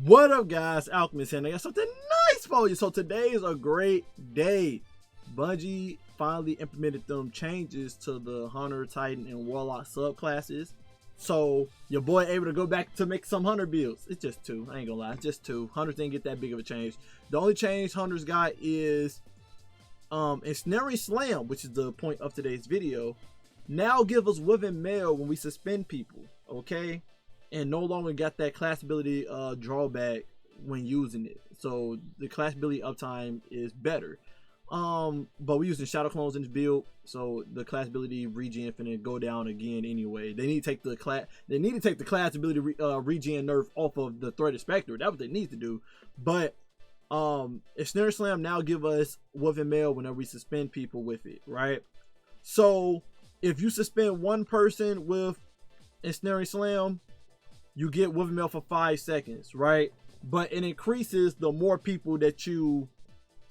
What up, guys? Alchemist here. I got something nice for you. So today is a great day. Bungie finally implemented them changes to the Hunter, Titan, and Warlock subclasses. So your boy able to go back to make some Hunter builds. It's just two. I ain't gonna lie. It's just two. Hunters didn't get that big of a change. The only change Hunters got is Ensnaring Slam, which is the point of today's video. Now give us Within Mail when we suspend people. Okay? And no longer got that class ability drawback when using it. So the class ability uptime is better. But we're using shadow clones in this build, so the class ability regen finna go down again anyway. They need to take the class ability regen nerf off of the Threaded Spectre. That's what they need to do. But Ensnaring Slam now give us Within Mail whenever we suspend people with it, right? So if you suspend one person with Ensnaring Slam, you get Within Mail for 5 seconds, right? But it increases the more people that you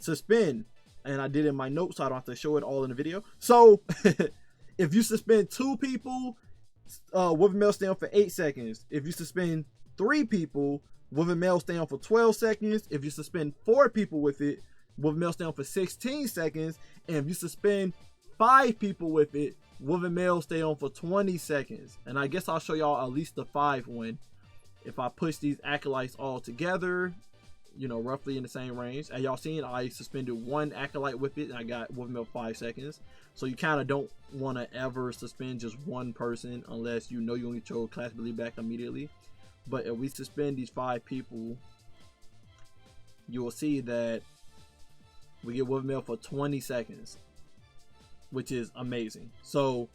suspend. And I did in my notes, so I don't have to show it all in the video. So if you suspend 2 people, Within Mail stay on for 8 seconds. If you suspend 3 people, Within Mail stay on for 12 seconds. If you suspend 4 people with it, Within Mail stay on for 16 seconds. And if you suspend 5 people with it, Within Mail stay on for 20 seconds. And I guess I'll show y'all at least the 5 one. If I push these acolytes all together, you know, roughly in the same range. As y'all seen, I suspended 1 acolyte with it and I got Within Mail 5 seconds. So you kind of don't want to ever suspend just one person unless you know you're going to get your class ability back immediately. But if we suspend these 5 people, you will see that we get Within Mail for 20 seconds. Which is amazing. So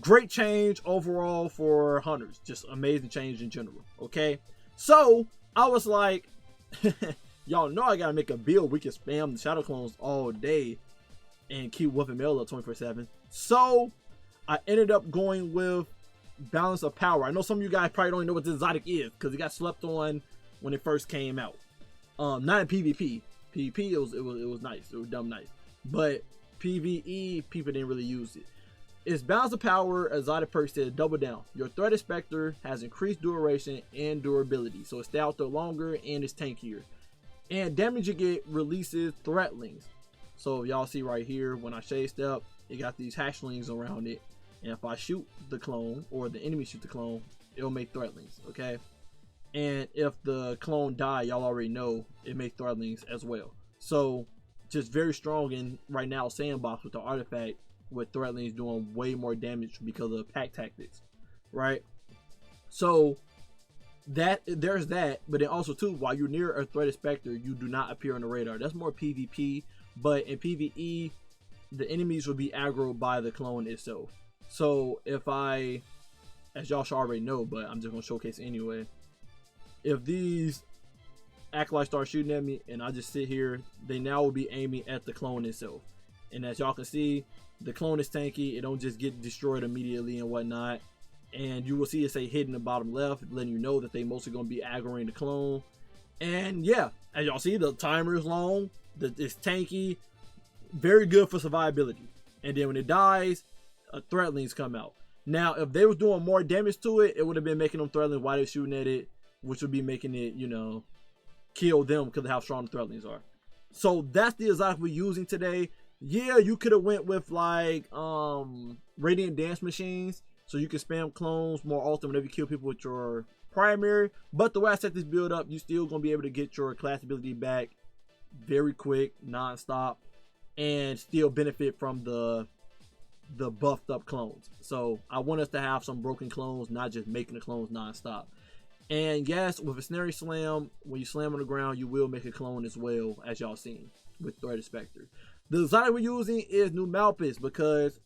great change overall for Hunters. Just amazing change in general. Okay. So I was like, y'all know I gotta make a build we can spam the shadow clones all day and keep Within Mail up 24/7. So I ended up going with Balance of Power. I know some of you guys probably don't even know what this exotic is because it got slept on when it first came out. Not in PvP. PvP it was nice. It was dumb nice. But PvE, people didn't really use it. It's Balance of Power, exotic perk said double down. Your Threaded Spectre has increased duration and durability, so it stays out there longer and it's tankier. And damage you get releases threatlings. So y'all see right here, when I shade step, it got these hatchlings around it. And if I shoot the clone, or the enemy shoot the clone, it'll make threatlings, okay? And if the clone die, y'all already know it makes threatlings as well. So just very strong in right now sandbox with the artifact, with threatlings doing way more damage because of pack tactics, right? So that there's that. But then also too, while you're near a Threaded Spectre, you do not appear on the radar. That's more PvP, but in PvE the enemies will be aggroed by the clone itself. So if I, as y'all should already know, but I'm just gonna showcase anyway, if these acolytes start shooting at me and I just sit here, they now will be aiming at the clone itself. And as y'all can see, the clone is tanky. It don't just get destroyed immediately and whatnot. And you will see it say hidden in the bottom left, letting you know that they mostly going to be aggroing the clone. And yeah, as y'all see, the timer is long. It's tanky. Very good for survivability. And then when it dies, threatlings come out. Now, if they was doing more damage to it, it would have been making them threatlings while they're shooting at it, which would be making it, you know, kill them because of how strong the threatlings are. So that's the exotic we're using today. Yeah, you could have went with like Radiant Dance Machines, so you can spam clones more often whenever you kill people with your primary. But the way I set this build up, you still gonna be able to get your class ability back very quick, non-stop, and still benefit from the buffed up clones. So I want us to have some broken clones, not just making the clones non-stop. And yes, with a Ensnaring Slam, when you slam on the ground, you will make a clone as well, as y'all seen with Threaded Spectre. The exotic we're using is New Malpus because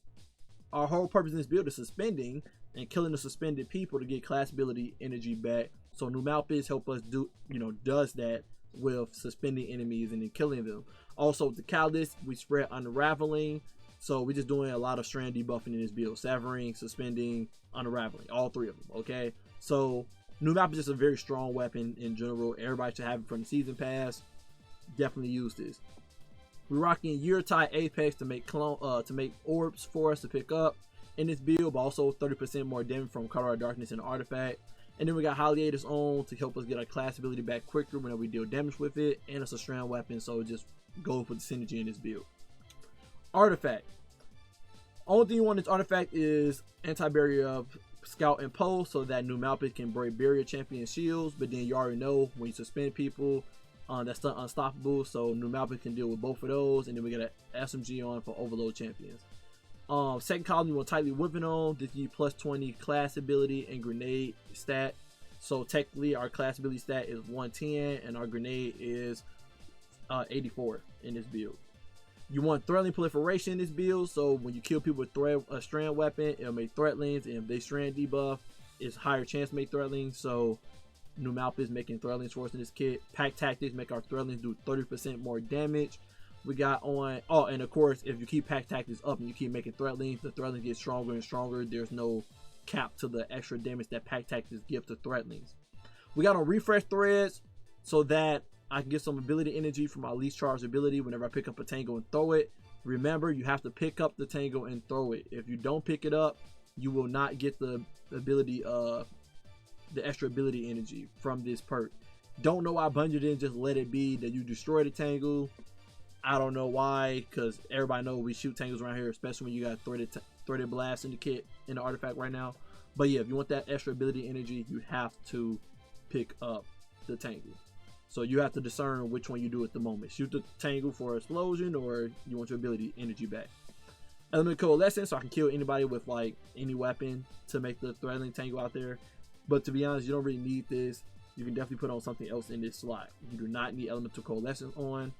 our whole purpose in this build is suspending and killing the suspended people to get class ability energy back. So New Malpus help us do, you know, does that with suspending enemies and then killing them. Also, the Catalyst, we spread Unraveling. So we're just doing a lot of strand debuffing in this build. Severing, suspending, unraveling. All 3 of them, okay? So New Malpus is a very strong weapon in general. Everybody should have it from the season pass. Definitely use this. We're rocking Year-Tie Apex to make orbs for us to pick up in this build, but also 30% more damage from Color of Darkness and Artifact. And then we got Hiatus on to help us get our class ability back quicker whenever we deal damage with it. And it's a strand weapon, so just go for the synergy in this build. Artifact. Only thing you want in this artifact is anti-barrier scout and post, so that Numalpus can break barrier champion shields. But then you already know when you suspend people, that's unstoppable, so Numalpus can deal with both of those. And then we got an SMG on for overload champions. Second column, you want tightly whipping on. This gives you plus 20 class ability and grenade stat. So technically our class ability stat is 110 and our grenade is 84 in this build. You want threatling proliferation in this build, so when you kill people with a strand weapon, it'll make threatlings, and if they strand debuff, it's higher chance to make threatlings. So Numalpus making threatlings for us in this kit. Pack tactics make our threatlings do 30% more damage. We got on, oh, and of course, if you keep pack tactics up and you keep making threatlings, the threatlings get stronger and stronger. There's no cap to the extra damage that pack tactics give to threatlings. We got on refresh threads, so that I can get some ability energy from my least charged ability whenever I pick up a tango and throw it. Remember, you have to pick up the tango and throw it. If you don't pick it up, you will not get the ability, the extra ability energy from this perk. Don't know why Bungie didn't just let it be that you destroy the tango. I don't know why, because everybody knows we shoot tangos around here, especially when you got threaded blast in the kit in the artifact right now. But yeah, if you want that extra ability energy, you have to pick up the tango. So you have to discern which one you do at the moment. Shoot the tango for explosion, or you want your ability energy back. Element coalescence, so I can kill anybody with like any weapon to make the threatening tango out there. But to be honest, you don't really need this. You can definitely put on something else in this slot. You do not need elemental coalescence on.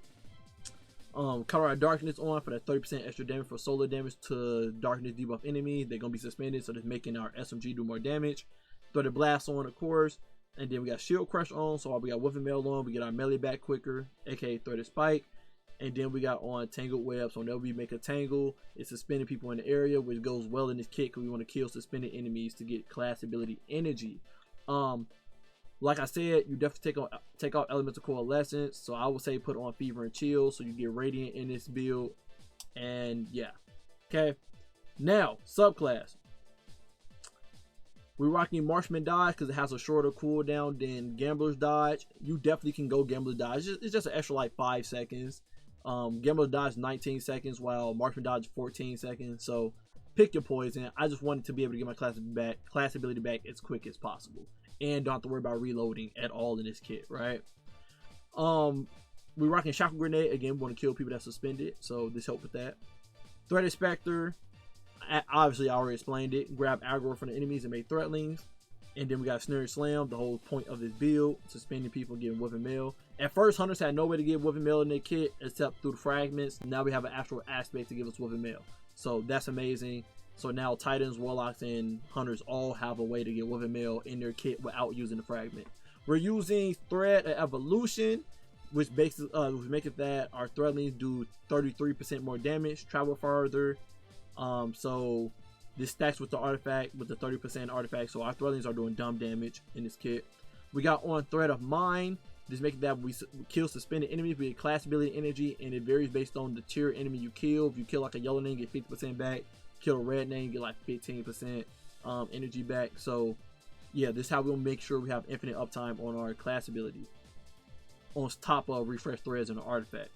Color our darkness on for that 30% extra damage for solar damage to darkness debuff enemy. They're gonna be suspended, so that's making our SMG do more damage. Throw the blast on, of course. And then we got shield crush on, so while we got whipping mail on, we get our melee back quicker, aka threaded spike. And then we got on tangled web, so whenever we make a tangle, it's suspending people in the area, which goes well in this kit because we want to kill suspended enemies to get class ability energy. Like I said, you definitely take out elemental coalescence, so I would say put on fever and chill so you get radiant in this build. And yeah, okay. Now subclass. We're rocking Marksman Dodge because it has a shorter cooldown than Gambler's Dodge. You definitely can go Gambler's Dodge. It's just an extra like 5 seconds. Gambler's Dodge 19 seconds while Marksman Dodge 14 seconds. So pick your poison. I just wanted to be able to get my class ability back as quick as possible. And don't have to worry about reloading at all in this kit, right? We're rocking Shackle Grenade. Again, we want to kill people that suspended. So this helps with that. Threaded Spectre. Obviously I already explained it. Grab aggro from the enemies and make threatlings. And then we got Ensnaring Slam, the whole point of this build, suspending people getting whipping mail. At first hunters had no way to get whipping mail in their kit except through the fragments. Now we have an actual aspect to give us whipping mail, so that's amazing. So now Titans, Warlocks, and Hunters all have a way to get whipping mail in their kit without using the fragment. We're using Thread Evolution, which makes it that our threatlings do 33% more damage, travel farther. So this stacks with the artifact, with the 30% artifact, so our threatlings are doing dumb damage in this kit. We got on Thread of Mind. This makes it that we kill suspended enemies, we get class ability energy, and it varies based on the tier enemy you kill. If you kill like a yellow name, get 50% back. Kill a red name, get like 15% energy back. So yeah, this is how we'll make sure we have infinite uptime on our class ability on top of refresh threads and the artifact.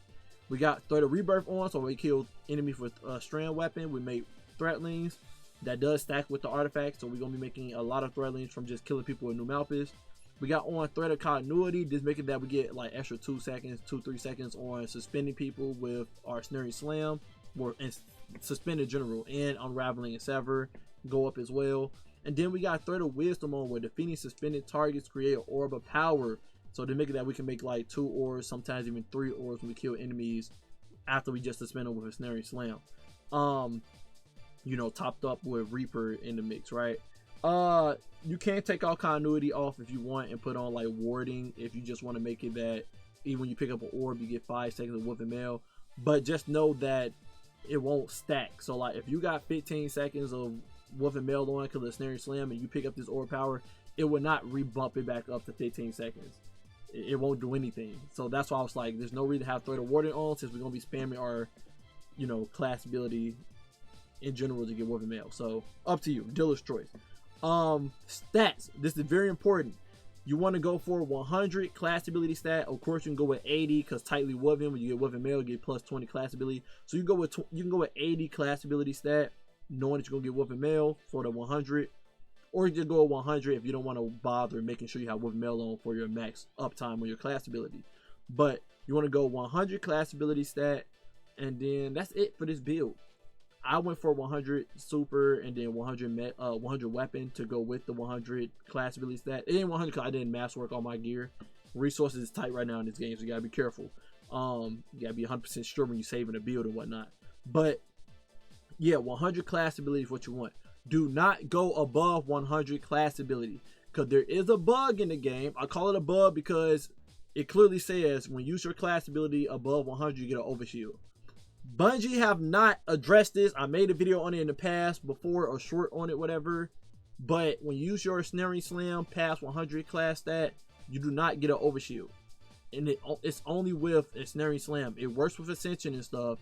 We got Thread of Rebirth on, so we kill enemies with a strand weapon. We make threatlings. That does stack with the artifact, so we're going to be making a lot of threatlings from just killing people with Numalpus. We got on Thread of Continuity. This making that we get like extra 2 seconds, 2-3 seconds on suspending people with our Ensnaring Slam, or suspend in general, and Unraveling and Sever go up as well. And then we got Thread of Wisdom on, where defeating suspended targets create an orb of power. So to make it that we can make like 2 orbs, sometimes even 3 orbs when we kill enemies after we just suspend them with a Ensnaring Slam. You know, topped up with Reaper in the mix, right? You can take all continuity off if you want and put on like warding if you just want to make it that even when you pick up an orb you get 5 seconds of whipping mail. But just know that it won't stack. So like if you got 15 seconds of whipping mail on because of the Ensnaring Slam and you pick up this orb power, it will not rebump it back up to 15 seconds. It won't do anything. So that's why I was like, there's no reason to have Thread of Warding on since we're gonna be spamming our, you know, class ability in general to get whipping mail. So up to you, dealer's choice. Stats. This is very important. You want to go for 100 class ability stat. Of course, you can go with 80 because tightly woven. When you get woven mail, you get plus 20 class ability. So you can go with 80 class ability stat, knowing that you're gonna get woven mail for the 100, or you just go with 100 if you don't want to bother making sure you have woven mail on for your max uptime on your class ability. But you want to go 100 class ability stat, and then that's it for this build. I went for 100 super and then 100 weapon to go with the 100 class ability stat. It ain't 100 because I didn't mass work on my gear. Resources is tight right now in this game, so you gotta be careful. You gotta be 100% sure when you're saving a build and whatnot. But yeah, 100 class ability is what you want. Do not go above 100 class ability because there is a bug in the game. I call it a bug because it clearly says when you use your class ability above 100, you get an overshield. Bungie have not addressed this. I made a video on it in the past before, or short on it, whatever. But when you use your Ensnaring Slam past 100 class stat, you do not get an overshield. And it's only with Ensnaring Slam. It works with Ascension and stuff.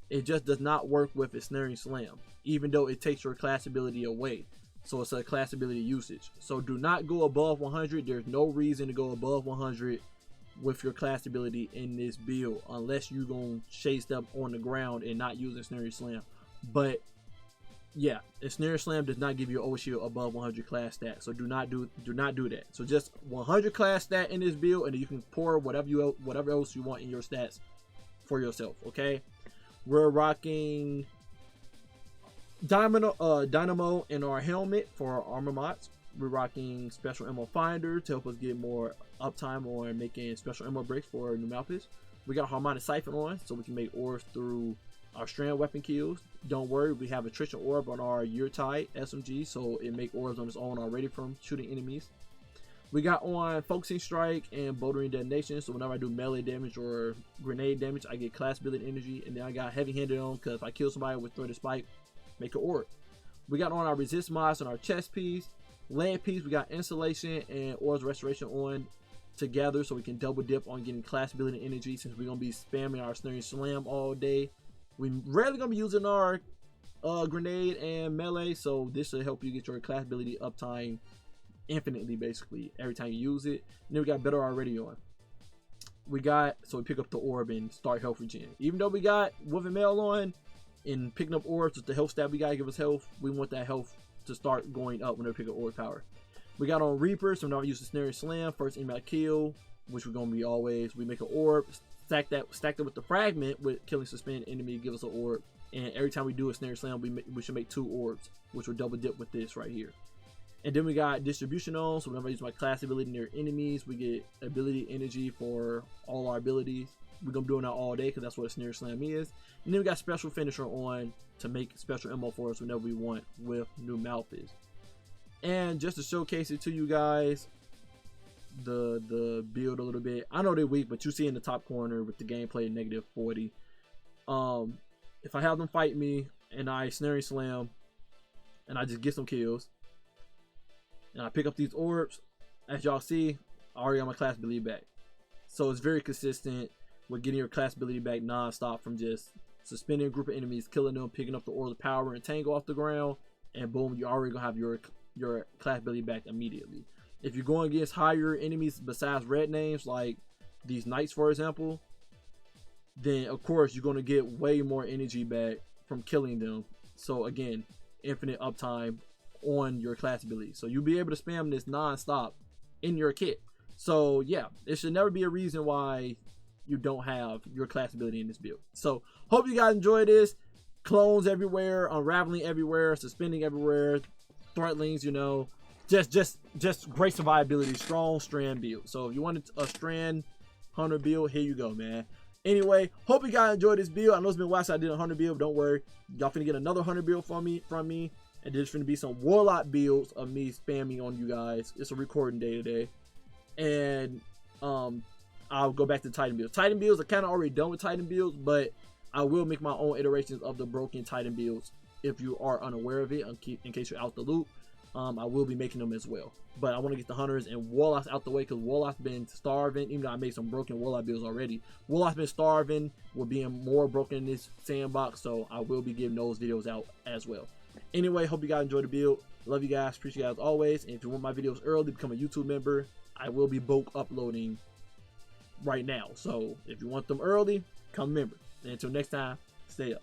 It just does not work with Ensnaring Slam, even though it takes your class ability away. So it's a class ability usage. So do not go above 100. There's no reason to go above 100 with your class ability in this build unless you're gonna chase them on the ground and not use Ensnaring Slam. But yeah, Ensnaring Slam does not give you an overshield above 100 class stat, so do not do that. So just 100 class stat in this build, and then you can pour whatever else you want in your stats for yourself. Okay, we're rocking Dynamo in our helmet for our armor mods. We're rocking Special Ammo Finder to help us get more uptime on making special ammo bricks for new Malphas. We got Harmonic Siphon on so we can make orbs through our strand weapon kills. Don't worry, we have Attrition Orb on our Yuletide SMG, so it make orbs on its own already from shooting enemies. We got on Focusing Strike and Bouldering Detonation, so whenever I do melee damage or grenade damage, I get class ability energy. And then I got Heavy Handed on because if I kill somebody with Threaded Spike, make an orb. We got on our Resist mods on our chest piece. Land piece, we got Insulation and Orbs Restoration on together so we can double dip on getting class ability energy since we're going to be spamming our Ensnaring Slam all day. We're rarely going to be using our grenade and melee, so this will help you get your class ability uptime infinitely basically every time you use it. And then we got Better Already on. So we pick up the orb and start health regen. Even though we got Woven Mail on and picking up orbs with the health stat we got to give us health, we want that health to start going up whenever we pick up orb power. We got on Reaper, so now we use the Ensnaring Slam, first enemy I kill, which we're gonna be always. We make an orb, stack that with the fragment with killing suspended enemy, give us an orb. And every time we do a Ensnaring Slam, we should make 2 orbs, which will double dip with this right here. And then we got Distribution on, so whenever I use my class ability near enemies, we get ability energy for all our abilities. We're gonna be doing that all day because that's what a Ensnaring Slam is. And then we got Special Finisher on to make special ammo for us whenever we want with new Malphas. And just to showcase it to you guys, the build a little bit. I know they're weak, but you see in the top corner with the gameplay -40. If I have them fight me and I Ensnaring Slam and I just get some kills and I pick up these orbs, as y'all see, I already got my class ability back. So it's very consistent with getting your class ability back non-stop from just suspending a group of enemies, killing them, picking up the Orbs of Power and Tango off the ground, and boom, you're already gonna have your class ability back immediately. If you're going against higher enemies besides red names like these knights for example, then of course you're going to get way more energy back from killing them. So again, infinite uptime on your class ability, so you'll be able to spam this non-stop in your kit. So yeah, it should never be a reason why you don't have your class ability in this build. So hope you guys enjoy this. Clones everywhere, unraveling everywhere, suspending everywhere, threatlings, you know, just great survivability, strong strand build. So if you wanted a strand hunter build, here you go, man. Anyway, hope you guys enjoyed this build. I know it's been a while since I did a hunter build. Don't worry, y'all finna get another hunter build from me, and there's finna be some warlock builds of me spamming on you guys. It's a recording day today, and I'll go back to Titan builds. Titan builds are kind of already done with Titan builds, but I will make my own iterations of the broken Titan builds if you are unaware of it, in case you're out the loop. I will be making them as well. But I want to get the hunters and warlocks out the way because warlocks been starving. Even though I made some broken warlock builds already, warlocks been starving. We're being more broken in this sandbox, so I will be giving those videos out as well. Anyway, hope you guys enjoyed the build. Love you guys. Appreciate you guys always. And if you want my videos early, become a YouTube member. I will be bulk uploading right now. So if you want them early, become a member. And until next time, stay up.